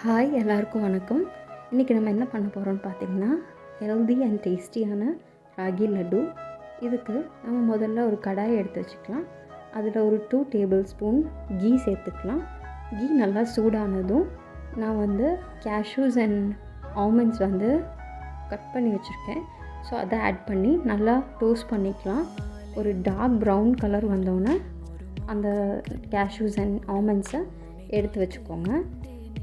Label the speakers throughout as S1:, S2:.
S1: Hi எல்லாருக்கும் வணக்கம். இன்றைக்கி நம்ம என்ன பண்ண போகிறோம்னு பார்த்திங்கன்னா ஹெல்தி அண்ட் டேஸ்டியான ராகி லட்டு. இதுக்கு நம்ம முதல்ல ஒரு கடாயை எடுத்து வச்சுக்கலாம். அதில் ஒரு 2 டேபிள் ஸ்பூன் கீ சேர்த்துக்கலாம். கீ நல்லா சூடானதும் நான் கேஷ்யூஸ் அண்ட் ஆல்மண்ட்ஸ் கட் பண்ணி வச்சுருக்கேன். ஸோ அதை ஆட் பண்ணி நல்லா டோஸ்ட் பண்ணிக்கலாம். ஒரு டார்க் ப்ரௌன் கலர் வந்தோடனே அந்த கேஷ்யூஸ் அண்ட் ஆல்மண்ட்ஸை எடுத்து வச்சுக்கோங்க.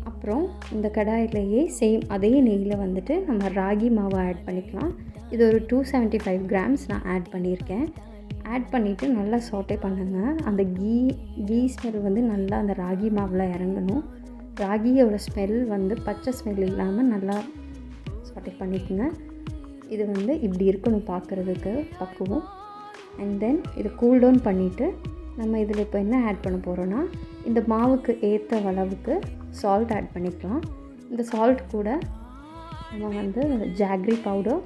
S1: அப்புறம் இந்த கடாயிலேயே அதே நெய்யில் நம்ம ராகி மாவை ஆட் பண்ணிக்கலாம். இது ஒரு 275 கிராம்ஸ் நான் ஆட் பண்ணியிருக்கேன். ஆட் பண்ணிவிட்டு நல்லா சாட்டே பண்ணுங்கள். அந்த கீ ஸ்மெல் நல்லா அந்த ராகி மாவில் இறங்கணும். ராகியோட ஸ்மெல் பச்சை ஸ்மெல் இல்லாமல் நல்லா சாட்டே பண்ணிக்கோங்க. இது இப்படி இருக்கணும் பார்க்குறதுக்கு பக்குவம். அண்ட் தென் இதை கூல் டவுன் பண்ணிவிட்டு நம்ம இதில் இப்போ என்ன ஆட் பண்ண போகிறோன்னா, இந்த மாவுக்கு ஏற்ற அளவுக்கு சால்ட் ஆட் பண்ணிக்கலாம். இந்த சால்ட் கூட நம்ம ஜாக்ரி பவுடர்,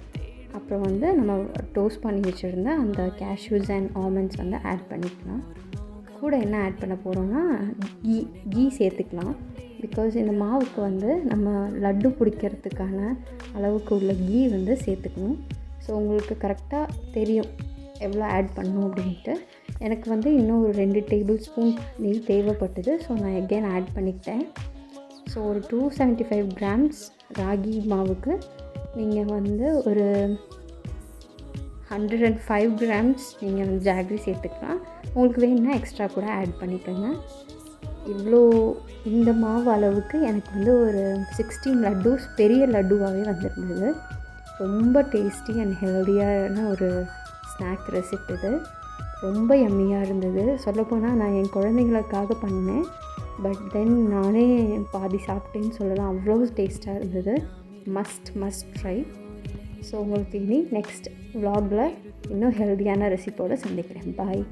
S1: அப்புறம் நம்ம டோஸ்ட் பண்ணி வச்சுருந்த அந்த கேஷ்யூஸ் அண்ட் ஆல்மண்ட்ஸ் ஆட் பண்ணிக்கலாம். கூட என்ன ஆட் பண்ண போகிறோன்னா கீ சேர்த்துக்கலாம். பிகாஸ் இந்த மாவுக்கு நம்ம லட்டு பிடிக்கிறதுக்கான அளவுக்கு உள்ள கீ சேர்த்துக்கணும். ஸோ உங்களுக்கு கரெக்டாக தெரியும் எவ்வளோ ஆட் பண்ணணும் அப்படின்ட்டு. எனக்கு இன்னும் ஒரு 2 டேபிள் ஸ்பூன் நெய் தேவைப்பட்டது. ஸோ நான் எகெயின் ஆட் பண்ணிக்கிட்டேன். ஸோ ஒரு 275 கிராம்ஸ் ராகி மாவுக்கு நீங்கள் ஒரு 105 கிராம்ஸ் நீங்கள் ஜாகரி சேர்த்துக்கலாம். உங்களுக்கு வேணும்னா எக்ஸ்ட்ரா கூட ஆட் பண்ணிக்கோங்க. இந்த மாவு அளவுக்கு எனக்கு ஒரு 16 லட்டூஸ் பெரிய லட்டுவாகவே வந்திருந்தது. ரொம்ப டேஸ்டி அண்ட் ஹெல்தியான ஒரு ஸ்நாக் ரெசிபி இது. ரொம்ப யம்மியாக இருந்தது. சொல்லப்போனால் நான் என் குழந்தைங்களுக்காக பண்ணேன். பட் தென் நானே பாதி சாப்பிட்டேன்னு சொல்லலாம். அவ்வளோ டேஸ்ட்டாக இருந்தது. Must try. ஸோ உங்களுக்கு இனி நெக்ஸ்ட் vlogல இன்னும் ஹெல்தியான ரெசிபியோடு சந்திக்கிறேன். பாய்.